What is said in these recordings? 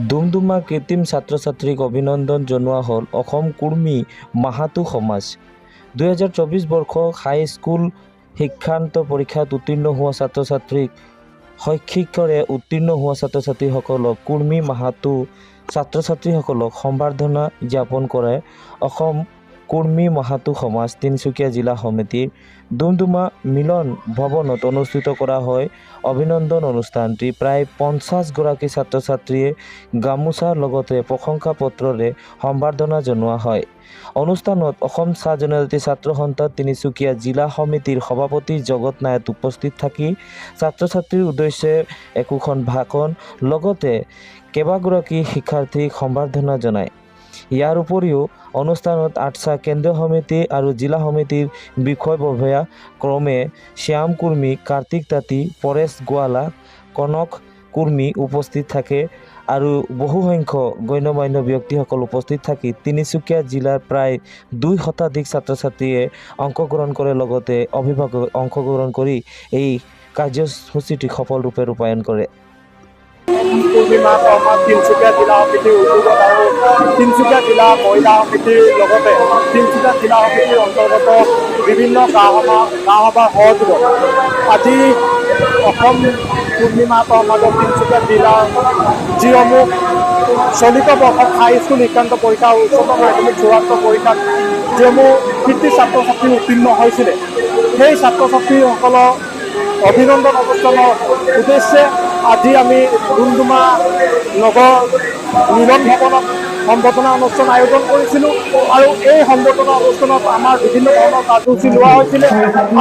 ডুমডুমা কৃত্ৰিম ছাত্ৰ ছাত্ৰীক অভিনন্দন জনোৱা হ'ল অসম কুৰ্মী মাহাতো সমাজ। 2024 বৰ্ষৰ হাইস্কুল শিক্ষান্ত পৰীক্ষাত উত্তীৰ্ণ হোৱা ছাত্ৰ ছাত্ৰীক শৈক্ষিকৰে উত্তীৰ্ণ হোৱা ছাত্ৰ ছাত্ৰীসকলক কুৰ্মী মাহাতো ছাত্ৰ ছাত্ৰীসকলক সম্বৰ্ধনা জ্ঞাপন কৰে অসম কুৰ্মী মাহাতো সমাজ তিনিচুকীয়া জিলা সমিতিৰ ডুমডুমা মিলন ভৱনত অনুষ্ঠিত কৰা হয় অভিনন্দন অনুষ্ঠানটি। প্ৰায় 50 গৰাকী ছাত্ৰ ছাত্ৰীয়ে গামোচাৰ লগতে প্ৰশংসা পত্ৰৰে সম্বৰ্ধনা জনোৱা হয়। অনুষ্ঠানত অসম চাহ জনজাতি ছাত্ৰ সন্থা তিনিচুকীয়া জিলা সমিতিৰ সভাপতি জগত নায়ক উপস্থিত থাকি ছাত্ৰ ছাত্ৰীৰ উদ্দেশ্যে একোখন ভাষণ লগতে কেইবাগৰাকী শিক্ষাৰ্থীক সম্বৰ্ধনা জনায়। ইয়াৰ উপৰিও অনুষ্ঠানত আঠছা কেন্দ্ৰীয় সমিতি আৰু জিলা সমিতিৰ বিষয়ববীয়া ক্ৰমে শ্যাম কুৰ্মী, কাৰ্তিক তাঁতী, পৰেশ গোৱালা, কনক কুৰ্মী উপস্থিত থাকে আৰু বহুসংখ্যক গণ্যমান্য ব্যক্তিসকল উপস্থিত থাকি তিনিচুকীয়া জিলাৰ প্ৰায় 2 শতাধিক ছাত্ৰ ছাত্ৰীয়ে অংশগ্ৰহণ কৰে লগতে অভিভাৱকে অংশগ্ৰহণ কৰি এই কাৰ্যসূচীটি সফলৰূপে ৰূপায়ণ কৰে। পূৰ্ণিমা শৰ্মা তিনিচুকীয়া জিলা সমিতিৰ উদ্যোগত আৰু তিনিচুকীয়া জিলা মহিলা সমিতিৰ লগতে তিনিচুকীয়া জিলা সমিতিৰ অন্তৰ্গত বিভিন্ন গাঁও সভাৰ সহযোগত আজি অসম পূৰ্ণিমা সমাজৰ তিনিচুকীয়া জিলাৰ যিসমূহ চলিত বৰ্ষত হাইস্কুল শিক্ষান্ত পৰীক্ষা আৰু উচ্চতৰ মাধ্যমিক চূড়ান্ত পৰীক্ষাত যিসমূহ কৃতি ছাত্ৰ ছাত্ৰী উত্তীৰ্ণ হৈছিলে সেই ছাত্ৰ ছাত্ৰীসকলক অভিনন্দন অনুষ্ঠানৰ উদ্দেশ্যে আজি আমি ডুমডুমা নগৰ মিলন ভৱনত সম্বৰ্ধনা অনুষ্ঠান আয়োজন কৰিছিলোঁ আৰু এই সম্বৰ্ধনা অনুষ্ঠানত আমাৰ বিভিন্ন ধৰণৰ কাৰ্যসূচী লোৱা হৈছিলে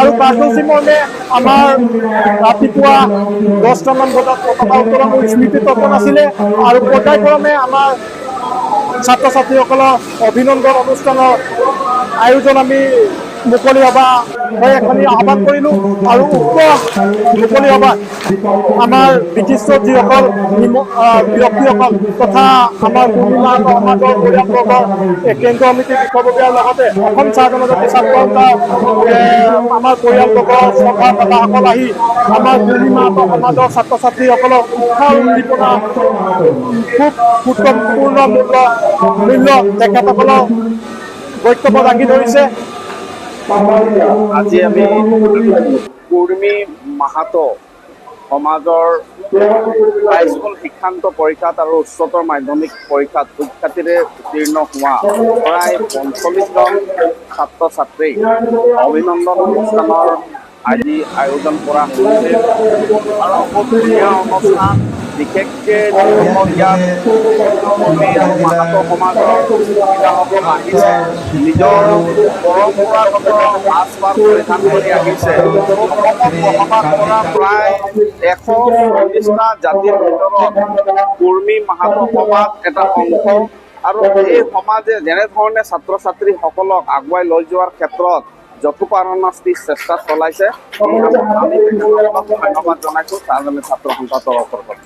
আৰু কাৰ্যসূচী মৰ্মে আমাৰ ৰাতিপুৱা 10টামান বজাত পতাকা উত্তোলন স্মৃতি তৰ্পণ আছিলে আৰু পৰ্যায়ক্ৰমে আমাৰ ছাত্ৰ ছাত্ৰীসকলৰ অভিনন্দন অনুষ্ঠানৰ আয়োজন আমি মুকলি সভা হৈ এখনি আহ্বান কৰিলোঁ আৰু উক্ত মুকলি সভাত আমাৰ বিশিষ্ট যিসকল ব্যক্তিসকল তথা আমাৰ পূৰ্ণিমা সমাজৰ পৰিয়ালবৰ্গৰ কেন্দ্ৰীয় সমিতিৰ বিষয়ববীয়াৰ লগতে অসম চাহ জনজাতি ছাত্ৰ সন্থাৰ আমাৰ পৰিয়ালবৰ্গৰ শ্ৰদ্ধা দাতাসকল আহি আমাৰ পূৰ্ণিমা সমাজৰ ছাত্ৰ ছাত্ৰীসকলক উৎসাহ উদ্দীপনা খুব গুৰুত্বপূৰ্ণ মূল্য তেখেতসকলক বক্তব্য দাঙি ধৰিছে। আজি আমি কুৰ্মী মাহাতো সমাজৰ হাইস্কুল শিক্ষান্ত পৰীক্ষাত আৰু উচ্চতৰ মাধ্যমিক পৰীক্ষাত সুখ্যাতিৰে উত্তীৰ্ণ হোৱা প্ৰায় 45জন ছাত্ৰ ছাত্ৰীক অভিনন্দন অনুষ্ঠানৰ আজি আয়োজন কৰা হৈছে আৰু খুব ধুনীয়া অনুষ্ঠান। বিশেষকৈ ইয়াত মাহাতো সমাজৰ মহিলাসকল আহিছে, নিজৰ পৰম্পৰাগত সাজপাৰ পৰিধান কৰি আহিছে। অসমত বসবাস কৰা প্ৰায় 140টা জাতিৰ ভিতৰত কুৰ্মী মাহাতো সমাজ এটা অংশ আৰু এই সমাজে যেনেধৰণে ছাত্ৰ ছাত্ৰীসকলক আগুৱাই লৈ যোৱাৰ ক্ষেত্ৰত যথোপৰোনাস্তি চেষ্টা চলাইছে আমি ধন্যবাদ জনাইছোঁ ছাত্ৰ সন্থাৰ তৰফৰ পৰা।